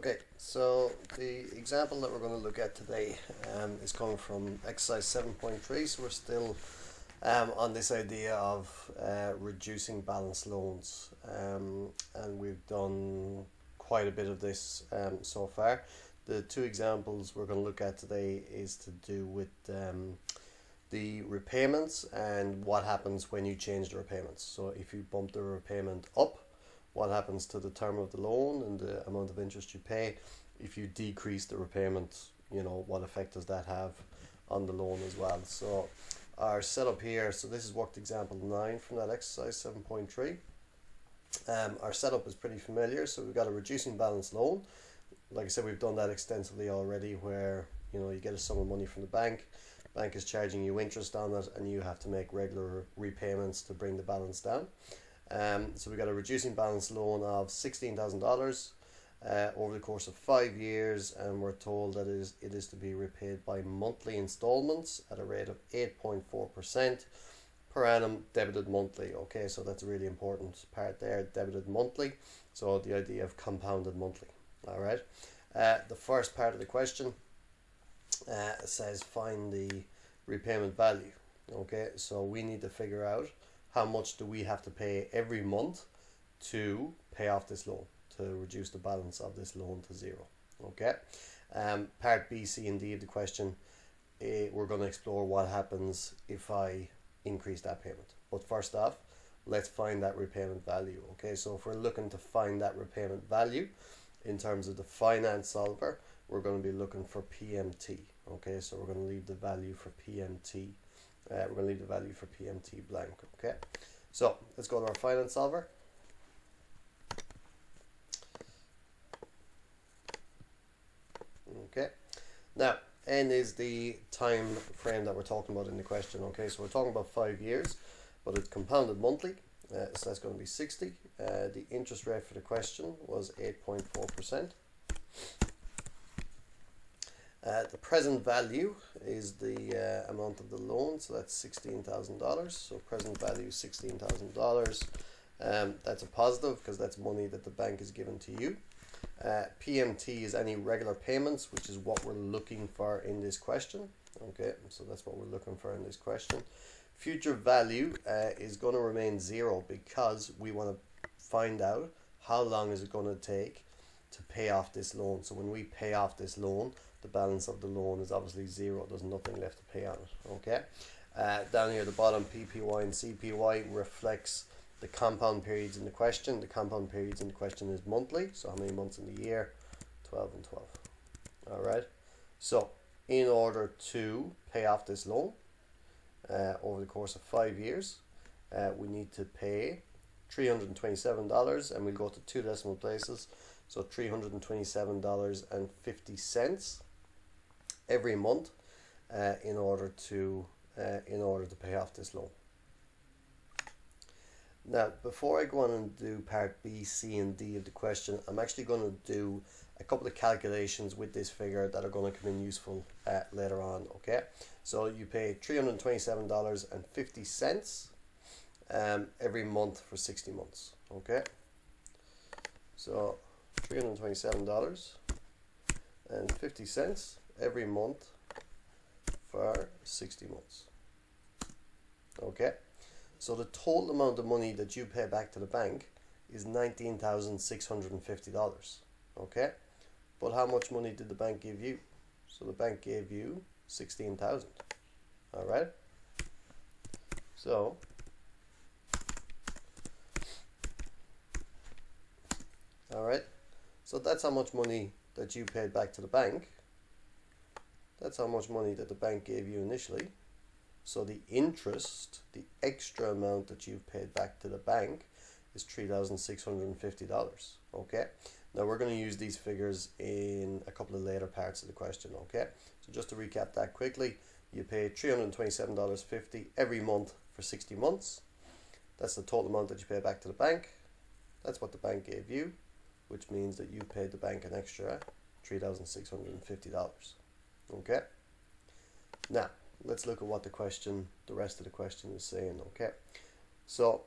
Okay, so the example that we're going to look at today is coming from exercise 7.3. So we're still on this idea of reducing balance loans, and we've done quite a bit of this so far. The two examples we're going to look at today is to do with the repayments and what happens when you change the repayments. So if you bump the repayment up, what happens to the term of the loan and the amount of interest you pay. If you decrease the repayment, what effect does that have on the loan as well. So our setup here, so this is worked example 9 from that exercise 7.3. Our setup is pretty familiar. So we've got a reducing balance loan. Like I said, we've done that extensively already, where you get a sum of money from the bank is charging you interest on it, and you have to make regular repayments to bring the balance down. So we got a reducing balance loan of $16,000 over the course of 5 years, and we're told that it is to be repaid by monthly installments at a rate of 8.4% per annum, debited monthly. Okay, so that's a really important part there, debited monthly. So the idea of compounded monthly. All right. The first part of the question says find the repayment value. Okay, so we need to figure out how much do we have to pay every month to pay off this loan, to reduce the balance of this loan to zero. Okay. Part B, C, and D of the question, we're going to explore what happens if I increase that payment. But first off, let's find that repayment value. Okay, so if we're looking to find that repayment value in terms of the finance solver, we're going to be looking for PMT. Okay, so we're going to leave the value for PMT. We're going to leave the value for PMT blank. Okay, so let's go to our finance solver. Okay, now N is the time frame that we're talking about in the question. Okay, so we're talking about 5 years, but it's compounded monthly, so that's going to be 60. The interest rate for the question was 8.4%. The present value is the amount of the loan, so that's $16,000. So present value is $16,000. That's a positive because that's money that the bank is given to you. PMT is any regular payments, which is what we're looking for in this question. Okay, so that's what we're looking for in this question. Future value is going to remain zero because we want to find out how long is it going to take to pay off this loan. So when we pay off this loan, the balance of the loan is obviously zero. There's nothing left to pay on it. Okay. Down here at the bottom, PPY and CPY reflects the compound periods in the question. The compound periods in the question is monthly. So how many months in the year? 12 and 12. All right. So in order to pay off this loan over the course of 5 years, we need to pay $327, and we'll go to 2 decimal places. So $327.50 every month in order to pay off this loan. Now, before I go on and do part B, C, and D of the question, I'm actually going to do a couple of calculations with this figure that are going to come in useful later on. Okay, so you pay $327.50 every month for 60 months. Okay, so $327.50 every month for 60 months. Okay, so the total amount of money that you pay back to the bank is $19,650. Okay, but how much money did the bank give you? So the bank gave you 16,000. All right, so so that's how much money that you paid back to the bank. That's how much money that the bank gave you initially. So the interest, the extra amount that you've paid back to the bank, is $3,650. Okay. Now we're going to use these figures in a couple of later parts of the question. Okay. So just to recap that quickly, you pay $327.50 every month for 60 months. That's the total amount that you pay back to the bank. That's what the bank gave you, which means that you paid the bank an extra $3,650. Okay. Now let's look at what the rest of the question is saying. Okay. So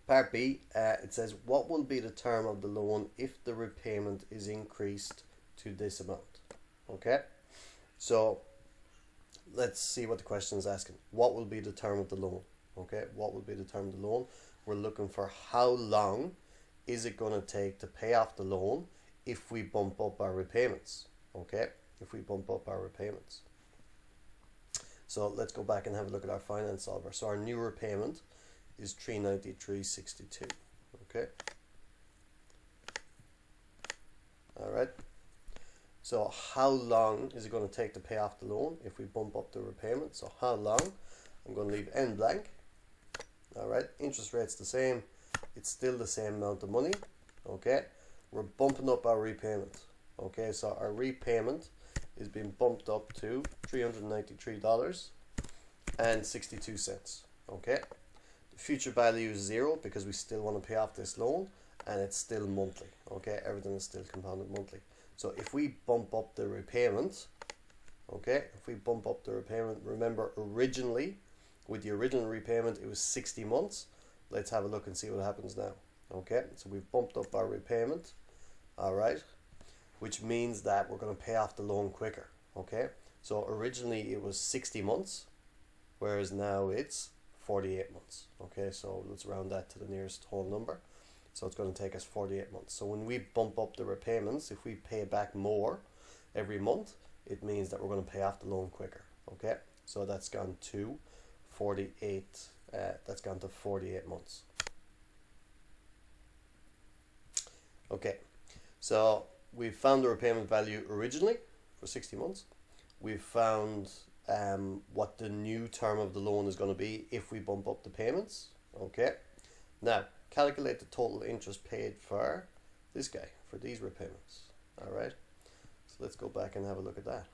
Part B, it says, what will be the term of the loan if the repayment is increased to this amount? Okay, so let's see what the question is asking. What will be the term of the loan? Okay, what will be the term of the loan? We're looking for how long is it going to take to pay off the loan if we bump up our repayments. Okay, if we bump up our repayments. So let's go back and have a look at our finance solver. So our new repayment is $393.62. Okay. All right. So how long is it going to take to pay off the loan if we bump up the repayment? So how long? I'm going to leave n blank. All right. Interest rate's the same. It's still the same amount of money. Okay. We're bumping up our repayment. Okay. So our repayment is being bumped up to $393.62. Okay. The future value is 0 because we still want to pay off this loan, and it's still monthly. Okay. Everything is still compounded monthly. So if we bump up the repayment, okay, if we bump up the repayment, remember originally, with the original repayment, it was 60 months. Let's have a look and see what happens now. Okay, so we've bumped up our repayment, all right, which means that we're going to pay off the loan quicker. Okay, so originally it was 60 months, whereas now it's 48 months. Okay, so let's round that to the nearest whole number. So it's going to take us 48 months. So when we bump up the repayments, if we pay back more every month, it means that we're going to pay off the loan quicker. Okay, so that's gone to 48. That's gone to 48 months. Okay, so we've found the repayment value originally for 60 months. We've found what the new term of the loan is going to be if we bump up the payments. Okay, now calculate the total interest paid for this guy, for these repayments. All right, so let's go back and have a look at that.